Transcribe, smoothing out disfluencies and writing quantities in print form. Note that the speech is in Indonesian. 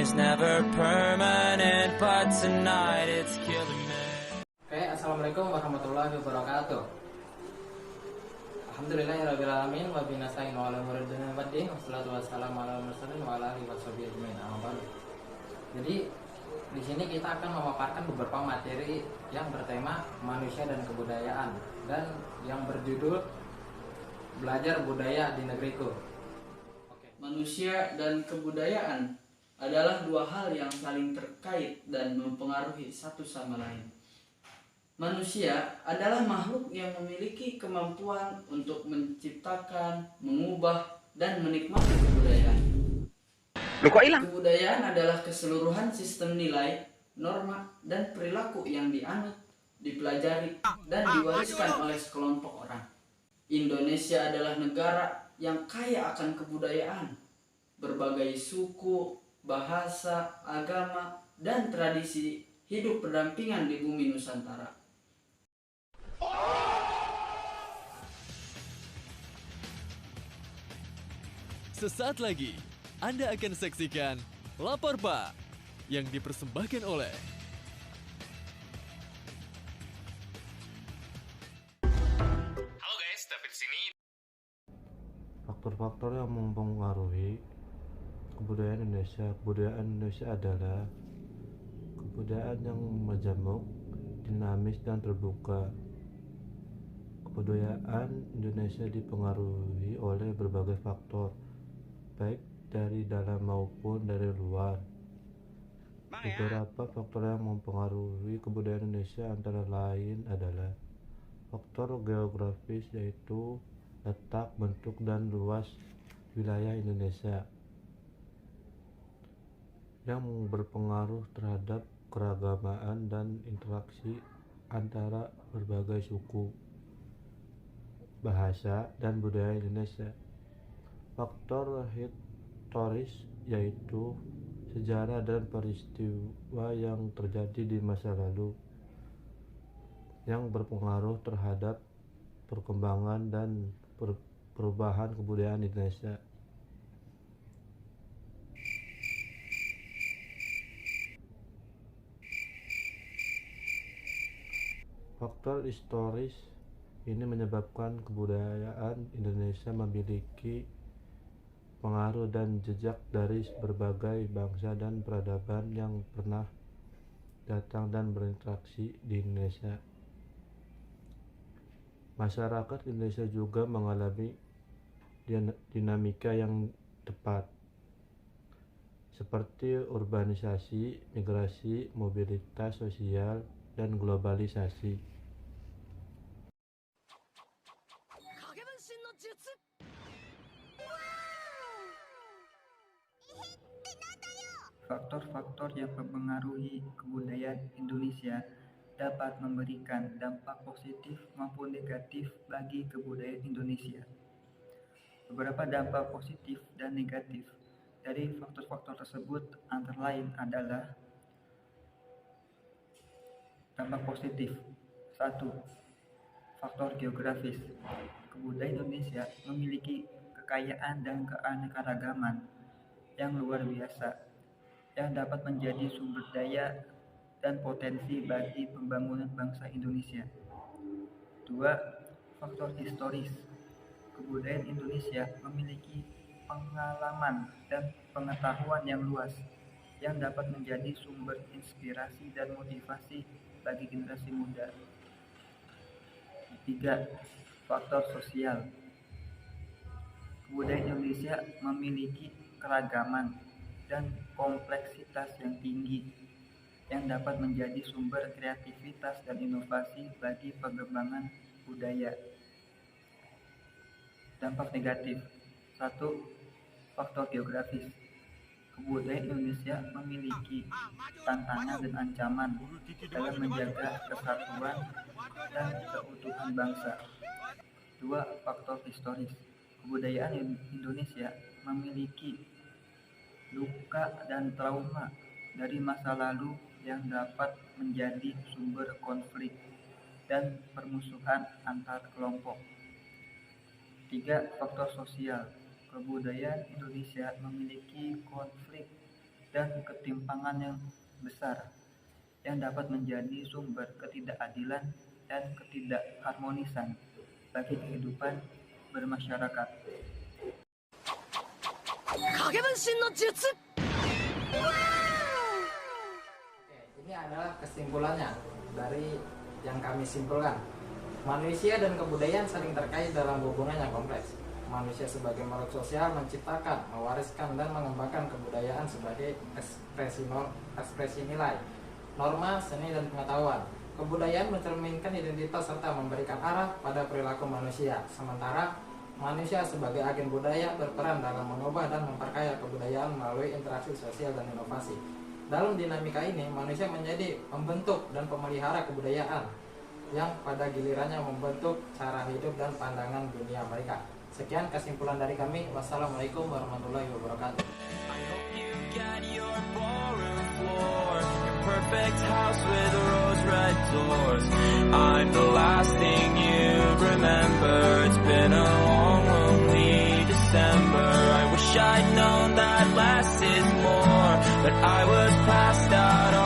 is never permanent, but tonight it's killing me. Oke, assalamualaikum warahmatullahi wabarakatuh. Alhamdulillahirabbil alamin wa bihi nasta'in wa ala umuri dunya waddin wassalatu wassalamu ala mursalin wa ala alihi washabihi ajmain. Jadi di sini kita akan memaparkan beberapa materi yang bertema manusia dan kebudayaan dan yang berjudul Belajar Budaya di Negeriku. Manusia dan kebudayaan adalah dua hal yang saling terkait dan mempengaruhi satu sama lain. Manusia adalah makhluk yang memiliki kemampuan untuk menciptakan, mengubah, dan menikmati kebudayaan. Kebudayaan adalah keseluruhan sistem nilai, norma, dan perilaku yang dianut, dipelajari, dan diwariskan oleh sekelompok orang. Indonesia adalah negara yang kaya akan kebudayaan. Berbagai suku, bahasa, agama, dan tradisi hidup berdampingan di bumi Nusantara. Sesaat lagi, Anda akan saksikan Lapor Pak yang dipersembahkan oleh Halo guys, David sini. Faktor-faktor yang mempengaruhi kebudayaan Indonesia adalah kebudayaan yang majemuk, dinamis, dan terbuka. Kebudayaan Indonesia dipengaruhi oleh berbagai faktor, baik dari dalam maupun dari luar. Beberapa faktor yang mempengaruhi kebudayaan Indonesia antara lain adalah faktor geografis, yaitu letak, bentuk, dan luas wilayah Indonesia yang berpengaruh terhadap keragaman dan interaksi antara berbagai suku, bahasa, dan budaya Indonesia. Faktor historis, yaitu sejarah dan peristiwa yang terjadi di masa lalu yang berpengaruh terhadap perkembangan dan perubahan kebudayaan Indonesia. Faktor historis ini menyebabkan kebudayaan Indonesia memiliki pengaruh dan jejak dari berbagai bangsa dan peradaban yang pernah datang dan berinteraksi di Indonesia. Masyarakat Indonesia juga mengalami dinamika yang tepat, seperti urbanisasi, migrasi, mobilitas sosial, dan globalisasi. Faktor-faktor yang mempengaruhi kebudayaan Indonesia dapat memberikan dampak positif maupun negatif bagi kebudayaan Indonesia. Beberapa dampak positif dan negatif dari faktor-faktor tersebut antara lain adalah dampak positif. 1. Faktor geografis. Kebudayaan Indonesia memiliki kekayaan dan keanekaragaman yang luar biasa, yang dapat menjadi sumber daya dan potensi bagi pembangunan bangsa Indonesia. 2. Faktor historis. Kebudayaan Indonesia memiliki pengalaman dan pengetahuan yang luas yang dapat menjadi sumber inspirasi dan motivasi bagi generasi muda. 3. Faktor sosial. Kebudayaan Indonesia memiliki keragaman dan kompleksitas yang tinggi yang dapat menjadi sumber kreativitas dan inovasi bagi pengembangan budaya. Dampak negatif. 1. Faktor geografis. Kebudayaan Indonesia memiliki tantangan dan ancaman dalam menjaga kesatuan dan keutuhan bangsa. 2. Faktor historis. Kebudayaan Indonesia memiliki luka dan trauma dari masa lalu yang dapat menjadi sumber konflik dan permusuhan antar kelompok. 3. Faktor sosial. Kebudayaan Indonesia memiliki konflik dan ketimpangan yang besar yang dapat menjadi sumber ketidakadilan dan ketidakharmonisan bagi kehidupan bermasyarakat. Oke, ini adalah kesimpulannya dari yang kami simpulkan. Manusia dan kebudayaan saling terkait dalam hubungan yang kompleks. Manusia sebagai makhluk sosial menciptakan, mewariskan, dan mengembangkan kebudayaan sebagai ekspresi nilai, norma, seni, dan pengetahuan. Kebudayaan mencerminkan identitas serta memberikan arah pada perilaku manusia. Sementara manusia sebagai agen budaya berperan dalam mengubah dan memperkaya kebudayaan melalui interaksi sosial dan inovasi. Dalam dinamika ini, manusia menjadi pembentuk dan pemelihara kebudayaan yang pada gilirannya membentuk cara hidup dan pandangan dunia mereka. Sekian kesimpulan dari kami. Wassalamualaikum warahmatullahi wabarakatuh. I hope you get your ballroom floor, your perfect house with rose red doors. I'm the last thing you remember. It's been a long, lonely December. I wish I'd known that less is more, but I was passed out